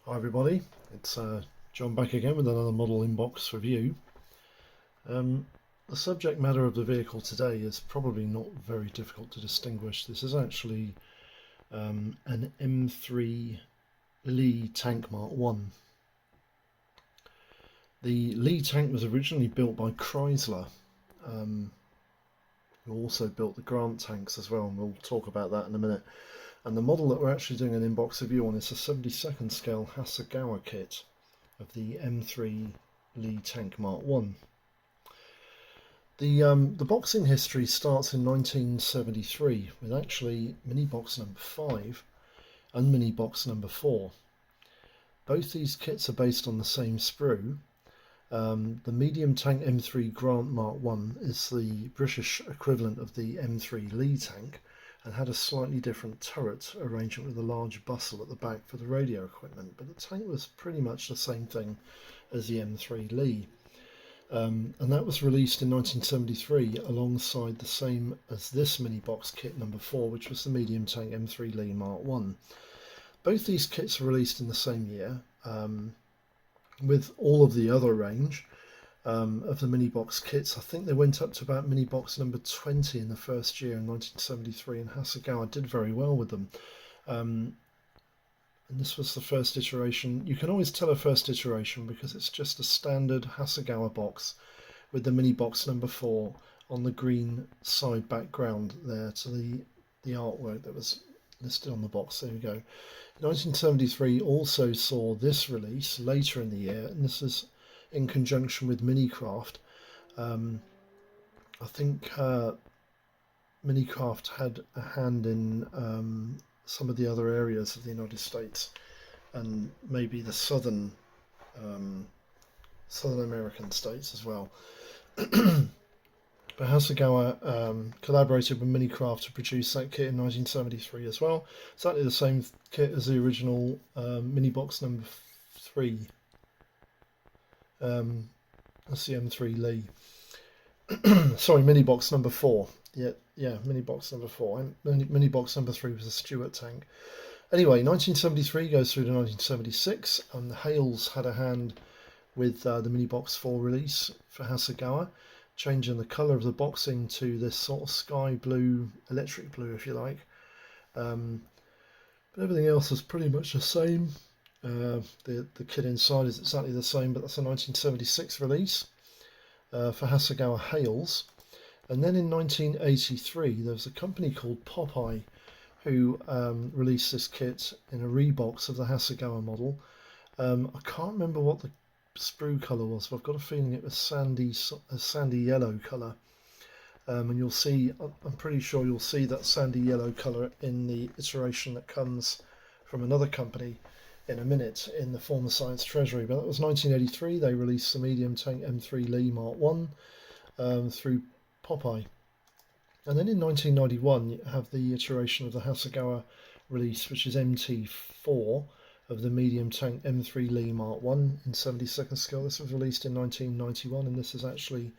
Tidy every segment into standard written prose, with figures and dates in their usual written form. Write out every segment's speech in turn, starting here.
Hi everybody, it's John back again with another model inbox review. The subject matter of the vehicle today is probably not very difficult to distinguish. This is actually an M3 Lee Tank Mark 1. The Lee tank was originally built by Chrysler, who also built the Grant tanks as well, and we'll talk about that in a minute. And the model that we're actually doing an inbox review on is a 72nd scale Hasegawa kit of the M3 Lee Tank Mark 1. The boxing history starts in 1973 with actually Minibox number 5 and Minibox number 4. Both these kits are based on the same sprue. The medium tank M3 Grant Mark 1 is the British equivalent of the M3 Lee tank, and had a slightly different turret arrangement with a large bustle at the back for the radio equipment, but the tank was pretty much the same thing as the M3 Lee. And that was released in 1973 alongside the same as this Minibox kit number 4, which was the medium tank M3 Lee Mark 1. Both these kits were released in the same year, with all of the other range of the Minibox kits. I think they went up to about Minibox number 20 in the first year in 1973, and Hasegawa did very well with them. And this was the first iteration. You can always tell a first iteration because it's just a standard Hasegawa box with the Minibox number 4 on the green side background there to the artwork that was listed on the box. There we go. 1973 also saw this release later in the year, and this is in conjunction with Minicraft. I think Minicraft had a hand in some of the other areas of the United States and maybe the southern American states as well. But Hasegawa collaborated with Minicraft to produce that kit in 1973 as well. Exactly the same kit as the original Minibox number 3. That's the M3 Lee. Sorry, Minibox number 4. Yeah, Minibox number 4. Minibox number 3 was a Stuart tank. Anyway, 1973 goes through to 1976, and Hales had a hand with the Minibox 4 release for Hasegawa, changing the colour of the boxing to this sort of sky blue, electric blue, if you like. But everything else is pretty much the same. The kit inside is exactly the same, but that's a 1976 release for Hasegawa Hales. And then in 1983 there was a company called Popeye who released this kit in a rebox of the Hasegawa model. I can't remember what the sprue colour was, but I've got a feeling it was a sandy yellow colour. And you'll see, I'm pretty sure you'll see that sandy yellow colour in the iteration that comes from another company in a minute in the former Science Treasury. But that was 1983. They released the medium tank M3 Lee Mark 1 through Popeye. And then in 1991 you have the iteration of the Hasegawa release, which is MT4 of the medium tank M3 Lee Mark 1 in 72nd scale. This was released in 1991, and this is actually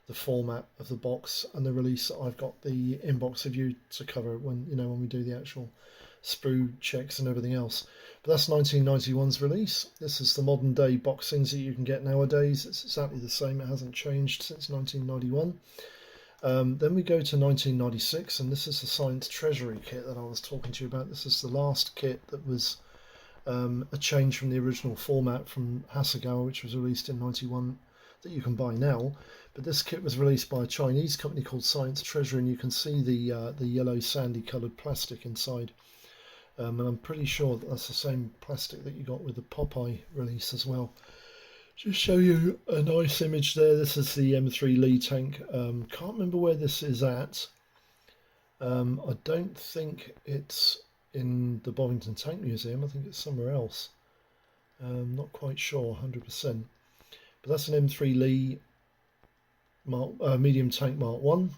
the format of the box and the release that I've got the inbox review to cover when we do the actual sprue checks and everything else. But that's 1991's release. This is the modern day boxings that you can get nowadays. It's exactly the same. It hasn't changed since 1991. Then we go to 1996, and this is the Science Treasury kit that I was talking to you about. This is the last kit that was a change from the original format from Hasegawa, which was released in 91, that you can buy now. But this kit was released by a Chinese company called Science Treasury, and you can see the yellow sandy coloured plastic inside. And I'm pretty sure that's the same plastic that you got with the Popeye release as well. Just show you a nice image there. This is the M3 Lee tank. Can't remember where this is at. I don't think it's in the Bovington Tank Museum. I think it's somewhere else. Not quite sure 100%. But that's an M3 Lee medium tank Mark 1,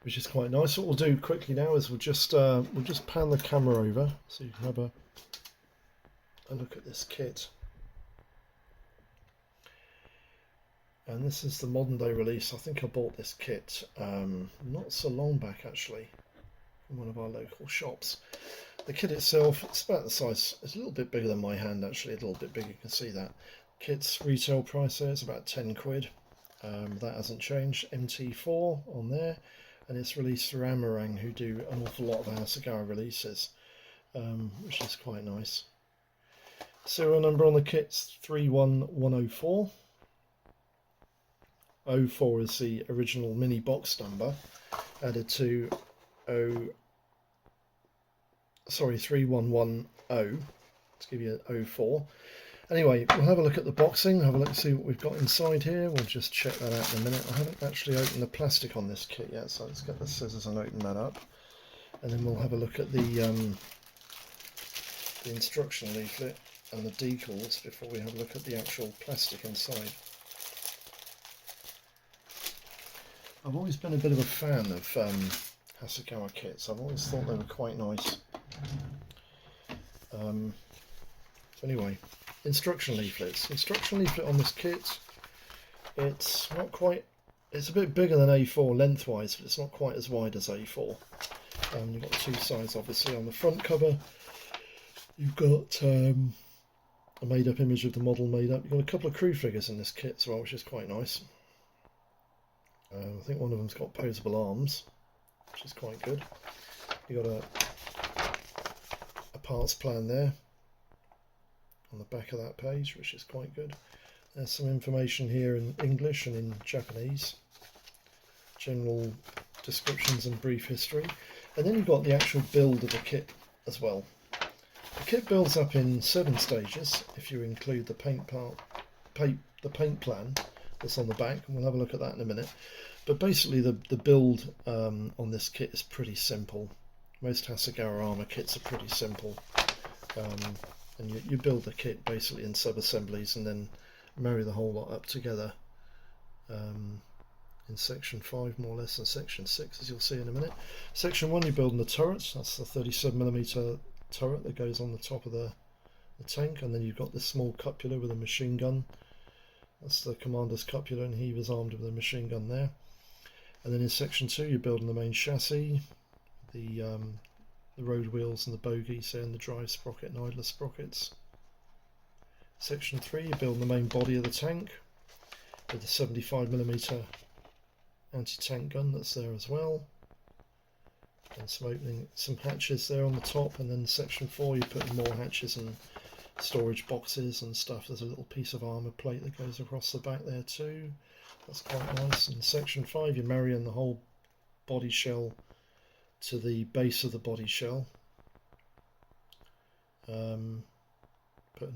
which is quite nice. What we'll do quickly now is we'll just pan the camera over so you can have a look at this kit. And this is the modern day release. I think I bought this kit not so long back actually. from one of our local shops. The kit itself, it's about the size, it's a little bit bigger than my hand actually, a little bit bigger, you can see that. Kit's retail price there is about 10 quid. That hasn't changed. MT4 on there, and it's released through Amarang, who do an awful lot of Hasegawa releases, which is quite nice. Serial number on the kit's 31104. 04 is the original mini box number, added to 3110 to give you 04. Anyway, we'll have a look at the boxing, have a look, see what we've got inside here. We'll just check that out in a minute. I haven't actually opened the plastic on this kit yet, so let's get the scissors and open that up. And then we'll have a look at the instruction leaflet and the decals before we have a look at the actual plastic inside. I've always been a bit of a fan of Hasegawa kits. I've always thought they were quite nice. Anyway, instruction leaflets. Instruction leaflet on this kit, it's not quite, it's a bit bigger than A4 lengthwise, but it's not quite as wide as A4. You've got two sides obviously. On the front cover you've got a made up image of the model made up. You've got a couple of crew figures in this kit as well, which is quite nice. I think one of them's got posable arms, which is quite good. You've got a parts plan there on the back of that page, which is quite good. There's some information here in English and in Japanese, general descriptions and brief history, and then you've got the actual build of the kit as well. The kit builds up in 7 stages if you include the paint plan that's on the back, and we'll have a look at that in a minute. But basically the build on this kit is pretty simple. Most Hasegawa armour kits are pretty simple, and you build the kit basically in sub-assemblies and then marry the whole lot up together in section 5 more or less, and section 6 as you'll see in a minute. Section 1 you're building the turrets. That's the 37mm turret that goes on the top of the tank, and then you've got this small cupola with a machine gun. That's the commander's cupola, and he was armed with a machine gun there. And then in section 2 you're building the main chassis, the road wheels and the bogies there, and the drive sprocket and idler sprockets. Section 3 you're building the main body of the tank with the 75mm anti-tank gun that's there as well. And some hatches there on the top, and then section 4 you're putting more hatches and storage boxes and stuff. There's a little piece of armour plate that goes across the back there too. That's quite nice. In section 5 you're marrying the whole body shell to the base of the body shell. Putting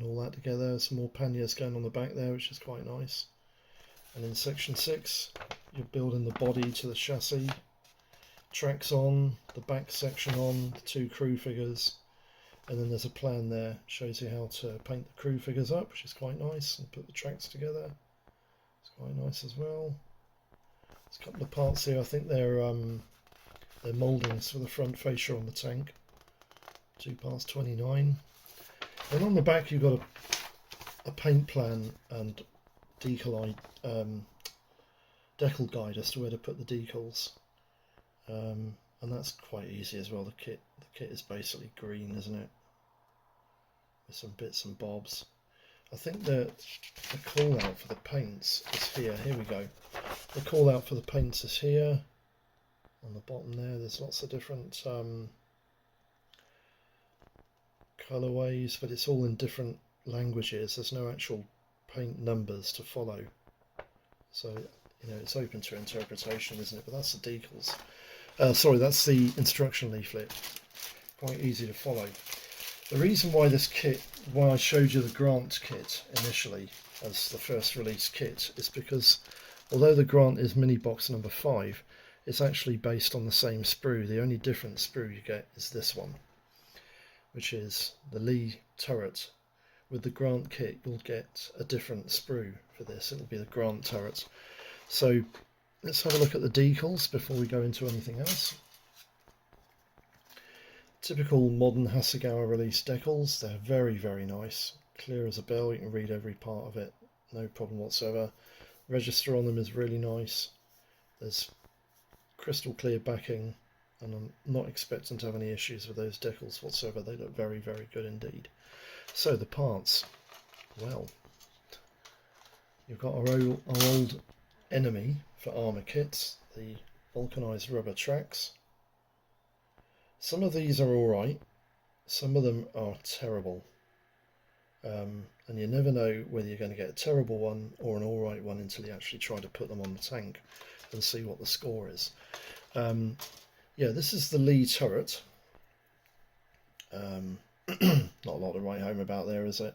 all that together. Some more panniers going on the back there, which is quite nice. And in section 6 you're building the body to the chassis. Tracks on, the back section on, the 2 crew figures. And then there's a plan there, shows you how to paint the crew figures up, which is quite nice, and put the tracks together. It's quite nice as well. There's a couple of parts here. I think they're mouldings for the front fascia on the tank. 2 parts 29. And on the back you've got a paint plan and decal guide as to where to put the decals. And that's quite easy as well. The kit is basically green, isn't it? With some bits and bobs. I think the call out for the paints is here. Here we go. The call out for the paints is here on the bottom there. There's lots of different colorways, but it's all in different languages. There's no actual paint numbers to follow, so you know it's open to interpretation, isn't it? But that's the decals. Sorry, that's the instruction leaflet. Quite easy to follow. The reason why this kit, why I showed you the Grant kit initially as the first release kit, is because although the Grant is Minibox number 5, it's actually based on the same sprue. The only different sprue you get is this one, which is the Lee turret. With the Grant kit you'll get a different sprue for this. It'll be the Grant turret. So let's have a look at the decals before we go into anything else. Typical modern Hasegawa release decals. They're very, very nice. Clear as a bell, you can read every part of it, no problem whatsoever. Register on them is really nice. There's crystal clear backing and I'm not expecting to have any issues with those decals whatsoever. They look very, very good indeed. So the parts, well, you've got our old enemy for armour kits, the vulcanised rubber tracks. Some of these are alright, some of them are terrible. And you never know whether you're going to get a terrible one or an alright one until you actually try to put them on the tank and see what the score is. Yeah, this is the Lee turret. Not a lot to write home about there, is it?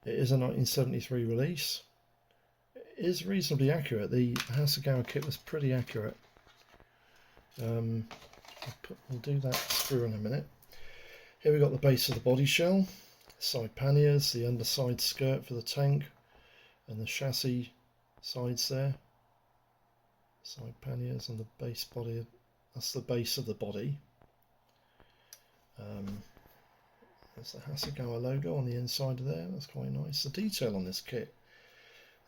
It is a 1973 release. It is reasonably accurate. The Hasegawa kit was pretty accurate. We'll do that through in a minute. Here we've got the base of the body shell, side panniers, the underside skirt for the tank, and the chassis sides there. Side panniers and the base body, that's the base of the body. There's the Hasegawa logo on the inside of there, that's quite nice. The detail on this kit,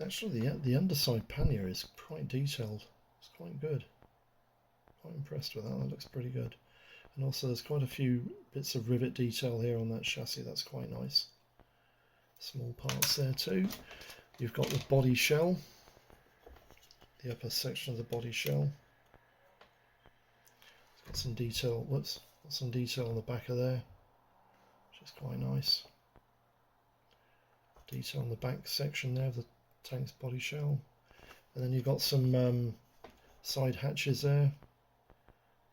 actually the underside pannier is quite detailed, it's quite good. Quite impressed with that, that looks pretty good. And also there's quite a few bits of rivet detail here on that chassis, that's quite nice. Small parts there too. You've got the body shell, the upper section of the body shell. It's got some detail, whoops, got some detail on the back of there, which is quite nice. Detail on the back section there of the tank's body shell. And then you've got some side hatches there.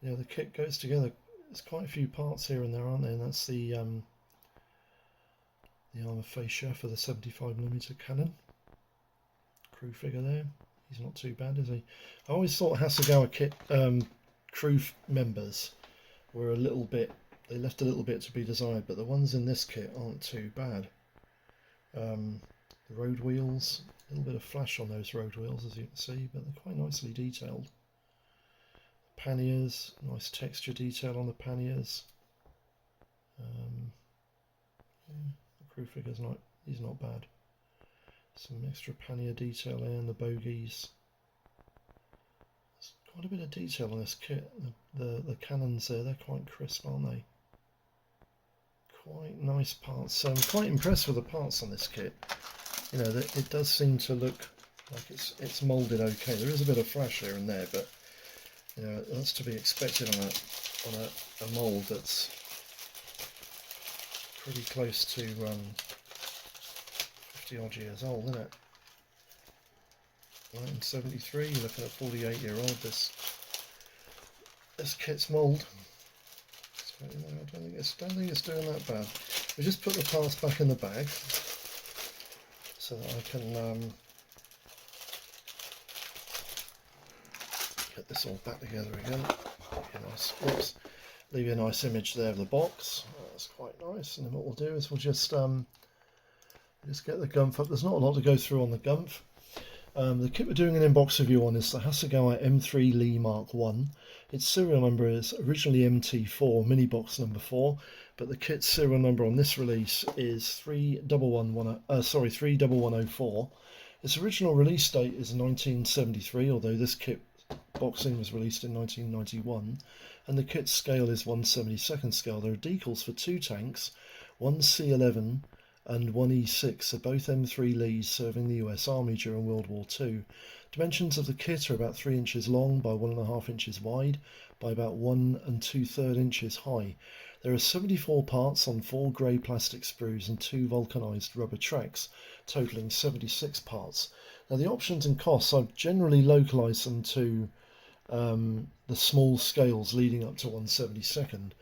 You know, the kit goes together. There's quite a few parts here and there, aren't there? And that's the armour fascia for the 75mm cannon. Crew figure there. He's not too bad, is he? I always thought Hasegawa kit crew members were a little bit, they left a little bit to be desired, but the ones in this kit aren't too bad. The road wheels, a little bit of flash on those road wheels, as you can see, but they're quite nicely detailed. Panniers, nice texture detail on the panniers. Yeah, the crew figure's not, he's not bad. Some extra pannier detail there in the bogies. There's quite a bit of detail on this kit. The cannons there, they're quite crisp, aren't they? Quite nice parts. So I'm quite impressed with the parts on this kit. You know, it does seem to look like it's moulded okay. There is a bit of flash here and there, but you know, that's to be expected on a mould that's pretty close to 50 odd years old, isn't it? 1973, you're looking at 48-year-old. This kit's mould. So, you know, I don't think it's doing that bad. We just put the parts back in the bag so that I can get this all back together again. Leave you a nice image there of the box. That's quite nice. And then what we'll do is we'll just get the Gumph up. There's not a lot to go through on the Gumph. The kit we're doing an inbox review on is the Hasegawa M3 Lee Mark 1. Its serial number is originally MT4, Minibox number 4, but the kit's serial number on this release is 31104. Its original release date is 1973, although this kit boxing was released in 1991, and the kit scale is 1/72 scale. There are decals for two tanks, one C11 and one E6, are both M3 Lees serving the US Army during World War II. Dimensions of the kit are about 3 inches long by 1.5 inches wide by about 1 2/3 inches high. There are 74 parts on 4 grey plastic sprues and 2 vulcanised rubber tracks, totalling 76 parts. Now the options and costs, I've generally localised them to the small scales leading up to 1/72,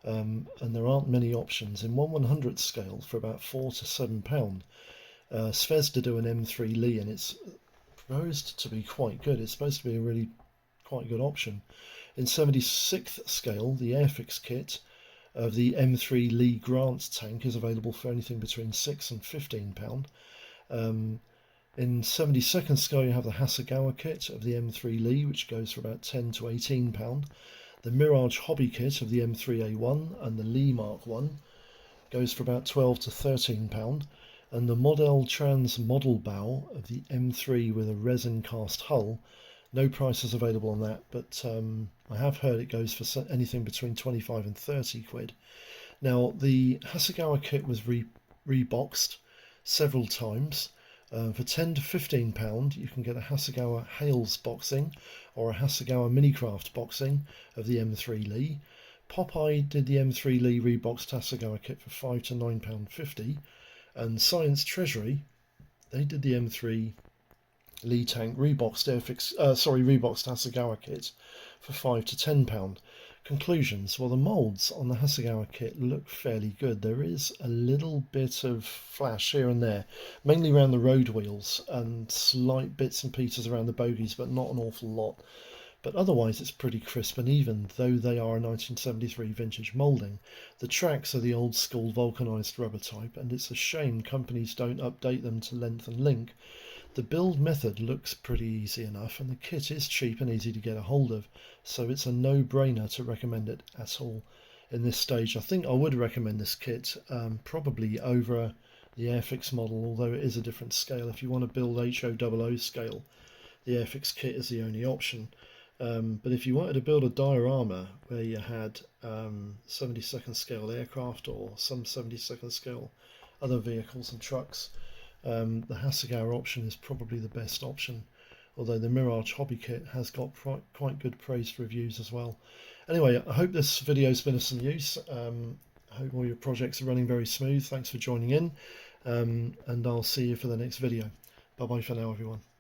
and there aren't many options. In 1/100th scale for about £4 to £7. Zvezda do an M3 Lee, and it's proposed to be quite good. It's supposed to be a really quite good option. In 76th scale, the Airfix kit of the M3 Lee Grant tank is available for anything between £6 and £15. In 72nd scale, you have the Hasegawa kit of the M3 Lee, which goes for about £10 to £18. The Mirage Hobby kit of the M3A1 and the Lee Mark 1 goes for about £12 to £13. And the Model Trans Model Bow of the M3 with a resin cast hull No prices available on that, but I have heard it goes for anything between 25 and 30 quid. Now, the Hasegawa kit was reboxed several times. For £10 to £15, you can get a Hasegawa Hales boxing or a Hasegawa Minicraft boxing of the M3 Lee. Popeye did the M3 Lee reboxed Hasegawa kit for £5 to £9.50, and Science Treasury, they did the M3 Lee Tank reboxed reboxed Hasegawa kit for £5 to £10. Conclusions: well, the moulds on the Hasegawa kit look fairly good. There is a little bit of flash here and there, mainly around the road wheels and slight bits and pieces around the bogies, but not an awful lot. But otherwise it's pretty crisp and even, though they are a 1973 vintage moulding. The tracks are the old school vulcanised rubber type, and it's a shame companies don't update them to length and link. The build method looks pretty easy enough, and the kit is cheap and easy to get a hold of, so it's a no-brainer to recommend it at all. In this stage, I think I would recommend this kit, probably over the Airfix model, although it is a different scale. If you want to build HO00 scale, the Airfix kit is the only option. But if you wanted to build a diorama where you had 72nd scale aircraft or some 72nd scale other vehicles and trucks, the Hasegawa option is probably the best option, although the Mirage Hobby Kit has got quite good praised reviews as well. Anyway, I hope this video has been of some use. I hope all your projects are running very smooth. Thanks for joining in, and I'll see you for the next video. Bye bye for now, everyone.